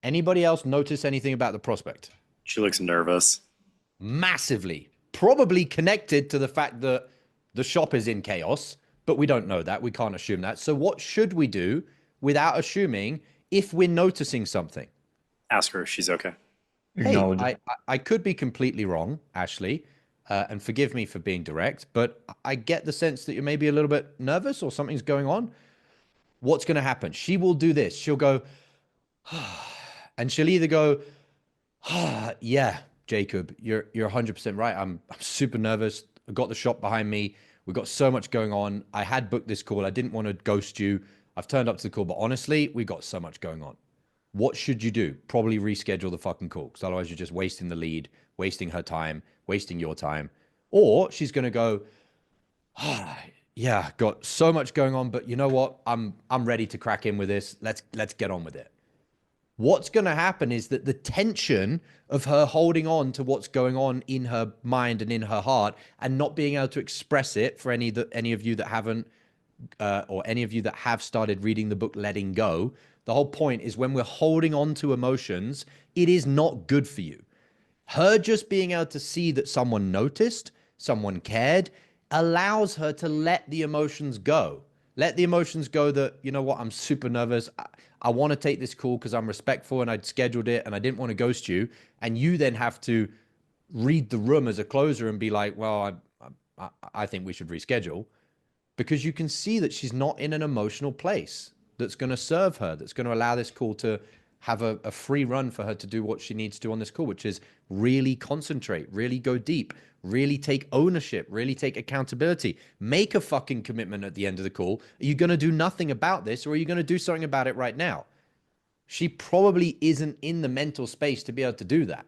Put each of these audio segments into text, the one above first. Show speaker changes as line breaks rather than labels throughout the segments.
Anybody else notice anything about the prospect?
She looks nervous.
Massively. Probably connected to the fact that the shop is in chaos, but we don't know that. We can't assume that. So, what should we do without assuming if we're noticing something?
Ask her if she's okay.
Hey,
Acknowledge.
I could be completely wrong, Ashley, and forgive me for being direct, but I get the sense that you're maybe a little bit nervous or something's going on. What's going to happen? She will do this. She'll go, and she'll either go, yeah, Jacob, you're 100% right. I'm super nervous. I've got the shop behind me. We've got so much going on. I had booked this call. I didn't want to ghost you. I've turned up to the call, but honestly, we got so much going on. What should you do? Probably reschedule the fucking call, because otherwise you're just wasting the lead, wasting her time, wasting your time. Or she's gonna go, yeah, got so much going on, but you know what? I'm ready to crack in with this. Let's get on with it. What's going to happen is that the tension of her holding on to what's going on in her mind and in her heart and not being able to express it for any of you that haven't or any of you that have started reading the book Letting Go, the whole point is when we're holding on to emotions, it is not good for you. Her just being able to see that someone noticed, someone cared, allows her to let the emotions go. Let the emotions go that, you know what, I'm super nervous. I want to take this call because I'm respectful and I'd scheduled it and I didn't want to ghost you. And you then have to read the room as a closer and be like, well, I think we should reschedule, because you can see that she's not in an emotional place that's going to serve her, that's going to allow this call to have a free run for her to do what she needs to on this call, which is really concentrate, really go deep, really take ownership, really take accountability, make a fucking commitment at the end of the call. Are you going to do nothing about this, or are you going to do something about it right now? She probably isn't in the mental space to be able to do that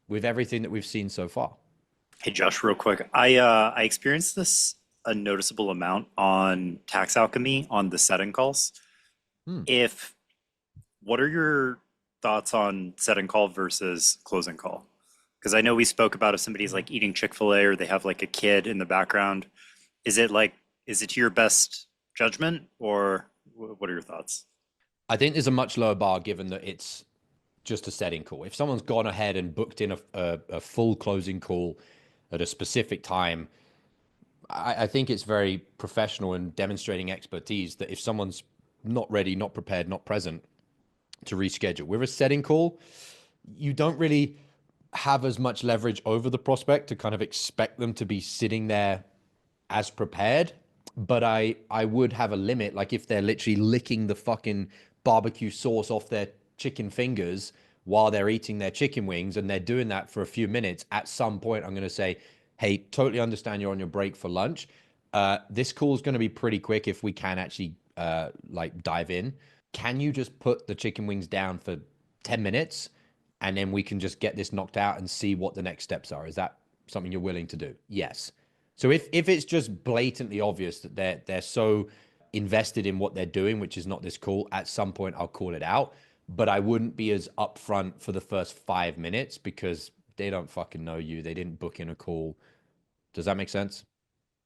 with everything that we've seen so far.
Hey Josh, real quick. I experienced this a noticeable amount on tax alchemy on the setting calls.
Hmm.
If What are your thoughts on setting call versus closing call? Because I know we spoke about if somebody's like eating Chick-fil-A or they have like a kid in the background. Is it to your best judgment or what are your thoughts?
I think there's a much lower bar given that it's just a setting call. If someone's gone ahead and booked in a full closing call at a specific time, I think it's very professional and demonstrating expertise that if someone's not ready, not prepared, not present, to reschedule. With a setting call, you don't really have as much leverage over the prospect to kind of expect them to be sitting there as prepared. But I would have a limit, like if they're literally licking the fucking barbecue sauce off their chicken fingers while they're eating their chicken wings and they're doing that for a few minutes, at some point I'm going to say, hey, totally understand you're on your break for lunch. This call is going to be pretty quick if we can actually like dive in. Can you just put the chicken wings down for 10 minutes and then we can just get this knocked out and see what the next steps are? Is that something you're willing to do? Yes. So if it's just blatantly obvious that they're so invested in what they're doing, which is not this call, at some point I'll call it out. But I wouldn't be as upfront for the first 5 minutes because they don't fucking know you. They didn't book in a call. Does that make sense?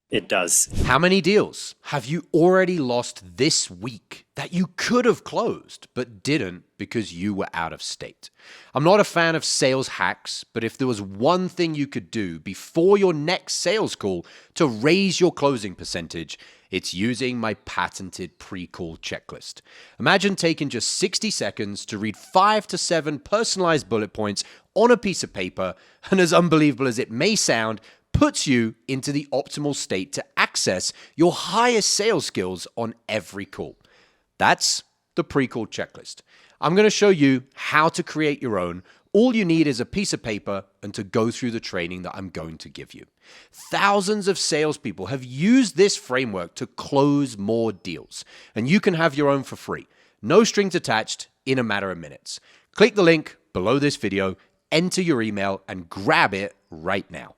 It does.
How many deals have you already lost this week that you could have closed but didn't because you were out of state? I'm not a fan of sales hacks, but if there was one thing you could do before your next sales call to raise your closing percentage, it's using my patented pre-call checklist. Imagine taking just 60 seconds to read 5 to 7 personalized bullet points on a piece of paper, and as unbelievable as it may sound, puts you into the optimal state to access your highest sales skills on every call. That's the pre-call checklist. I'm going to show you how to create your own. All you need is a piece of paper and to go through the training that I'm going to give you. Thousands of salespeople have used this framework to close more deals, and you can have your own for free. No strings attached in a matter of minutes. Click the link below this video, enter your email, and grab it right now.